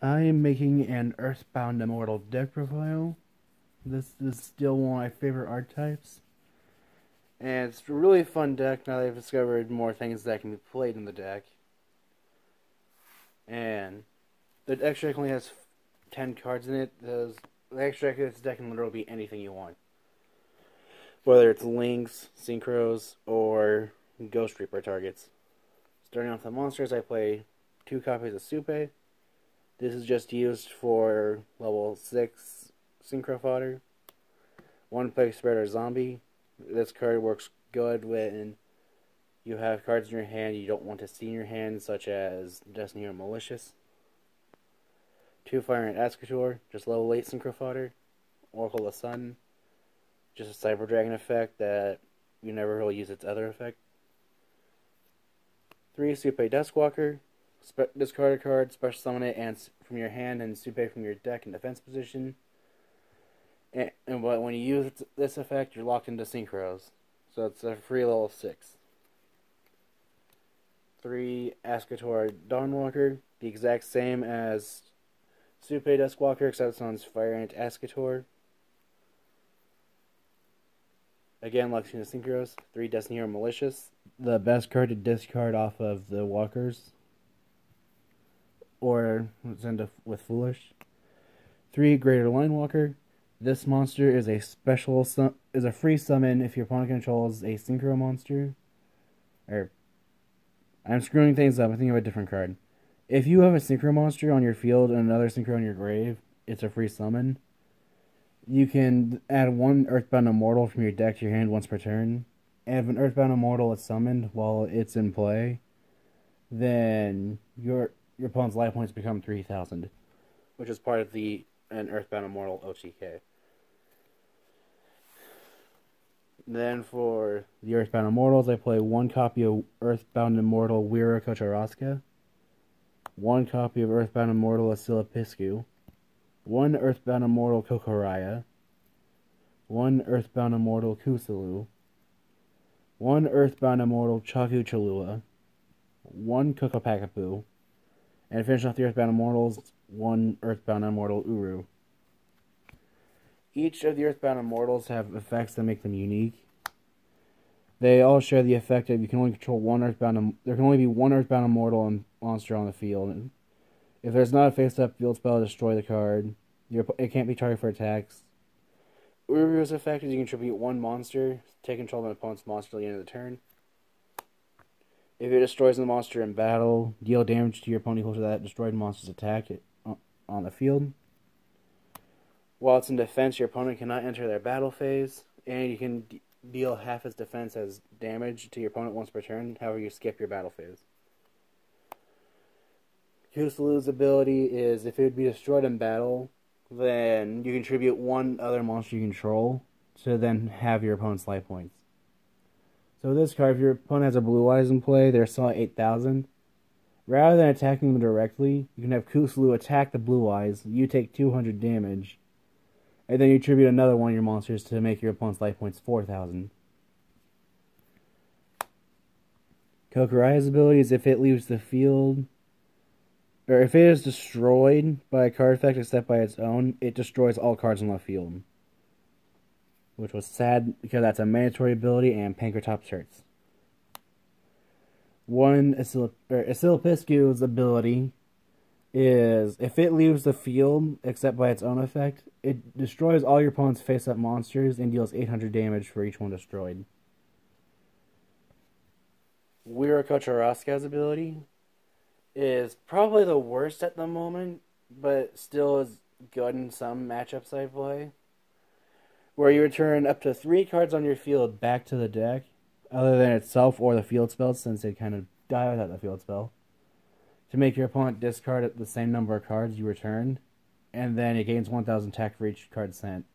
I am making an Earthbound Immortal deck profile. This is still one of my favorite archetypes. And it's a really fun deck now that I've discovered more things that can be played in the deck. And the extra deck only has 10 cards in it. The extra deck of this deck can literally be anything you want. Whether it's links, synchros, or Ghost Reaper targets. Starting off the monsters, I play 2 copies of Supe. This is just used for level 6 synchro fodder. 1 Plague Spreader Zombie. This card works good when you have cards in your hand you don't want to see in your hand, such as Destiny or Malicious. 2 Fire and Escator, just level 8 synchro fodder. Oracle of the Sun, just a Cyber Dragon effect that you never really use its other effect. 3 Supe Duskwalker, discard a card, special summon it and from your hand and Supe from your deck in defense position. And when you use this effect, you're locked into synchros. So it's a free level 6. 3 Escator Dawnwalker, the exact same as Supe Duskwalker, except it's on Fire Ant Escator. Again, locked into synchros. 3 Destiny or Malicious, the best card to discard off of the walkers, or send with Foolish. 3 Greater Line Walker. This monster is a free summon if your opponent controls a synchro monster. I'm screwing things up. I'm thinking of a different card. If you have a synchro monster on your field and another synchro on your grave, it's a free summon. You can add 1 Earthbound Immortal from your deck to your hand once per turn. And if an Earthbound Immortal is summoned while it's in play, then your opponent's life points become 3,000, which is part of an Earthbound Immortal OTK. Then for the Earthbound Immortals, I play 1 copy of Earthbound Immortal Wira Kocharaska, 1 copy of Earthbound Immortal Asilapiscu, 1 Earthbound Immortal Kokoraya, 1 Earthbound Immortal Kusulu, 1 Earthbound Immortal Chaku Chalua, 1 Kokopakapu, and finish off the Earthbound Immortals, 1 Earthbound Immortal Uru. Each of the Earthbound Immortals have effects that make them unique. They all share the effect of you can only control 1 Earthbound. There can only be 1 Earthbound Immortal monster on the field. And if there's not a face-up field spell, destroy the card. It can't be targeted for attacks. Uru's effect is you contribute 1 monster, take control of an opponent's monster at the end of the turn. If it destroys the monster in battle, deal damage to your opponent equal to that destroyed monster's attack on the field. While it's in defense, your opponent cannot enter their battle phase, and you can deal half its defense as damage to your opponent once per turn, however you skip your battle phase. Kusulu's ability is if it would be destroyed in battle, then you contribute 1 other monster you control to then have your opponent's life points. So this card, if your opponent has a Blue Eyes in play, they're still at 8,000. Rather than attacking them directly, you can have Kusulu attack the Blue Eyes, you take 200 damage, and then you attribute another one of your monsters to make your opponent's life points 4,000. Kokuraya's ability is if it leaves the field, or if it is destroyed by a card effect except by its own, it destroys all cards on the field. Which was sad because that's a mandatory ability and Pankratops hurts. 1 Asilapiscu's ability is if it leaves the field except by its own effect, it destroys all your opponent's face-up monsters and deals 800 damage for each one destroyed. Wira Kocharaska's ability is probably the worst at the moment, but still is good in some matchups I play, where you return up to 3 cards on your field back to the deck, other than itself or the field spell, since they kind of die without the field spell, to make your opponent discard the same number of cards you returned, and then it gains 1,000 attack for each card sent.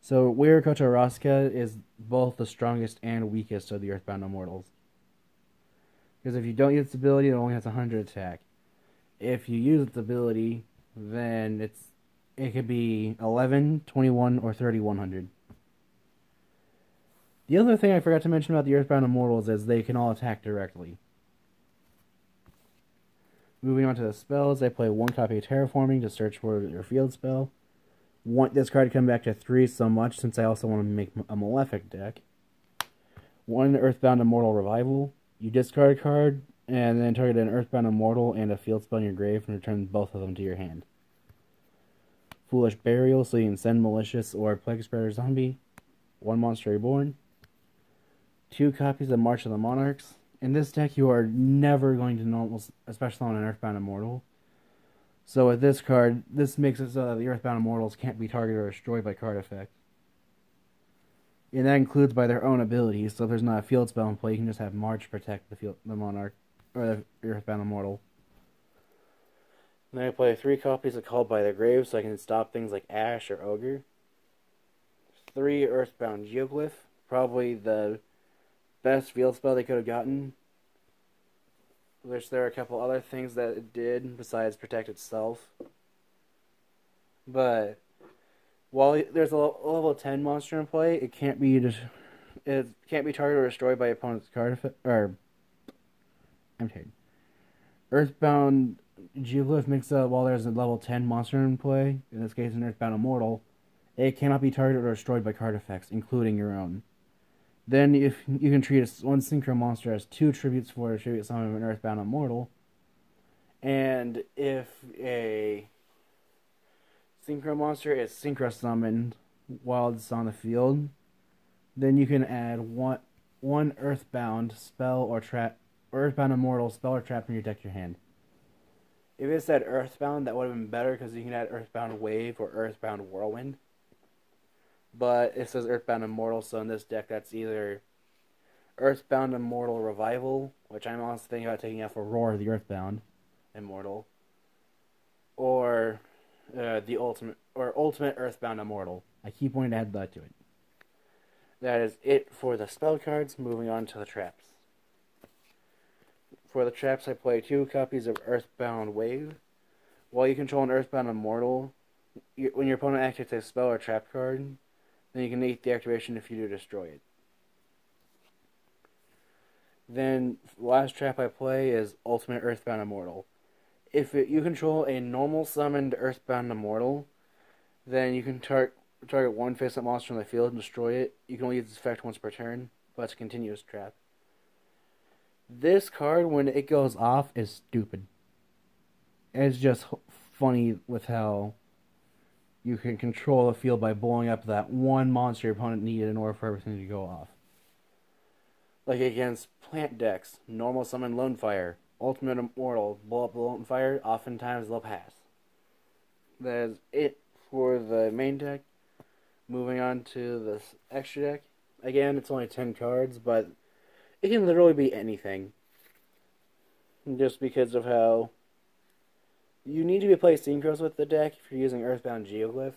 So Wira Kocharaska is both the strongest and weakest of the Earthbound Immortals. Because if you don't use its ability, it only has 100 attack. If you use its ability, then it could be 11, 21, or 3,100. The other thing I forgot to mention about the Earthbound Immortals is they can all attack directly. Moving on to the spells, I play 1 copy of Terraforming to search for your field spell. Want this card to come back to 3 so much since I also want to make a Malefic deck. 1 Earthbound Immortal Revival. You discard a card, and then target an Earthbound Immortal and a field spell in your grave and return both of them to your hand. Foolish Burial, so you can send Malicious or Plague Spreader Zombie. 1 Monster Reborn. 2 copies of March of the Monarchs. In this deck, you are never going to normal, especially on an Earthbound Immortal. So with this card, this makes it so that the Earthbound Immortals can't be targeted or destroyed by card effect. And that includes by their own abilities, so if there's not a field spell in play, you can just have March protect the Monarch, or the Earthbound Immortal. Then I play 3 copies of Called by the Grave, so I can stop things like Ash or Ogre. 3 Earthbound Geoglyph, probably the best field spell they could have gotten. Which there are a couple other things that it did besides protect itself. But while there's a level 10 monster in play, it can't be targeted or destroyed by opponent's card effect. I'm tired. Earthbound Geoglyph makes it while there's a level 10 monster in play, in this case an Earthbound Immortal, it cannot be targeted or destroyed by card effects, including your own. Then, if you can treat one synchro monster as 2 tributes for a tribute summon of an Earthbound Immortal, and if a synchro monster is synchro summoned while it's on the field, then you can add one Earthbound spell or trap, or Earthbound Immortal spell or trap in your deck to your hand. If it said Earthbound, that would have been better because you can add Earthbound Wave or Earthbound Whirlwind. But it says Earthbound Immortal, so in this deck that's either Earthbound Immortal Revival, which I'm honestly thinking about taking out for Roar the Earthbound Immortal, or the Ultimate Earthbound Immortal. I keep wanting to add that to it. That is it for the spell cards. Moving on to the traps. For the traps, I play 2 copies of Earthbound Wave. While you control an Earthbound Immortal, when your opponent activates a spell or trap card, then you can negate the activation if you do destroy it. Then, the last trap I play is Ultimate Earthbound Immortal. If you control a normal summoned Earthbound Immortal, then you can target 1 face-up monster on the field and destroy it. You can only use this effect once per turn, but it's a continuous trap. This card, when it goes off, is stupid. It's just funny with how you can control the field by blowing up that one monster your opponent needed in order for everything to go off. Like against plant decks, normal summon Lone Fire, Ultimate Immortal, blow up the Lone Fire, oftentimes they'll pass. That is it for the main deck. Moving on to the extra deck. Again, it's only 10 cards, but it can literally be anything. Just because of how you need to be playing synchros with the deck if you're using Earthbound Geoglyph.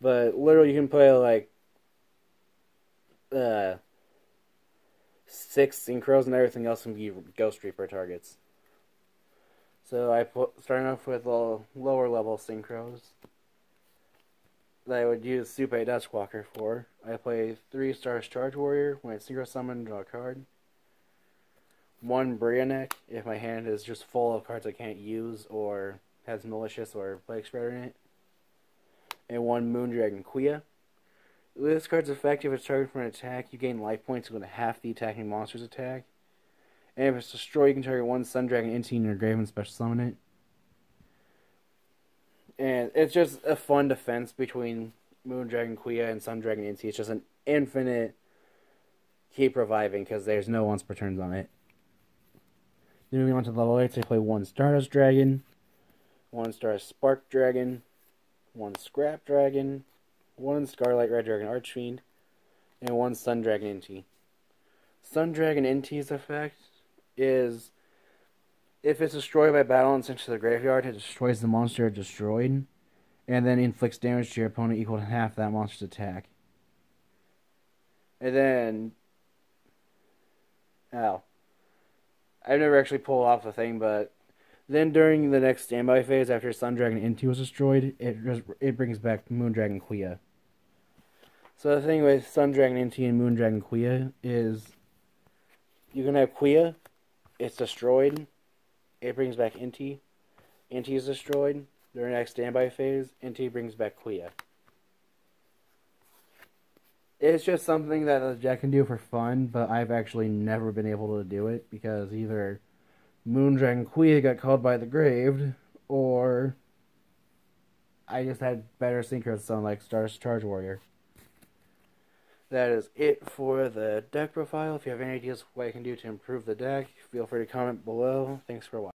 But literally you can play like 6 synchros and everything else can be Ghost Reaper targets. So starting off with the lower level synchros that I would use Supe Dustwalker for. I play 3 Stars Charge Warrior. When it's synchro summon, draw a card. 1 Brionek if my hand is just full of cards I can't use or has Malicious or Plague Spreader in it. And 1 Moondragon Quia. This card's effective if it's targeted for an attack. You gain life points equal to half the attacking monster's attack. And if it's destroyed, you can target 1 Sundragon Entity in your grave and special summon it. And it's just a fun defense between Moondragon Quia and Sundragon Entity. It's just an infinite keep reviving because there's no once per turns on it. Then moving on to level 8, I play 1 Stardust Dragon, 1 Spark Dragon, 1 Scrap Dragon, 1 Scarlet Red Dragon Archfiend, and 1 Sundragon Entity. Sundragon Entity's effect is if it's destroyed by battle and sent to the graveyard, it destroys the monster it destroyed, and then inflicts damage to your opponent equal to half that monster's attack. And then, I've never actually pulled off the thing, but then during the next standby phase after Sundragon Entity was destroyed, it brings back Moondragon Quia. So the thing with Sundragon Entity and Moondragon Quia is you can have Quia, it's destroyed, it brings back Inti. Inti is destroyed. During next standby phase, Inti brings back Kuya. It's just something that the deck can do for fun, but I've actually never been able to do it because either Moondragon Kuya got called by the grave, or I just had better synchros on like Star's Charge Warrior. That is it for the deck profile. If you have any ideas what I can do to improve the deck, feel free to comment below. Thanks for watching.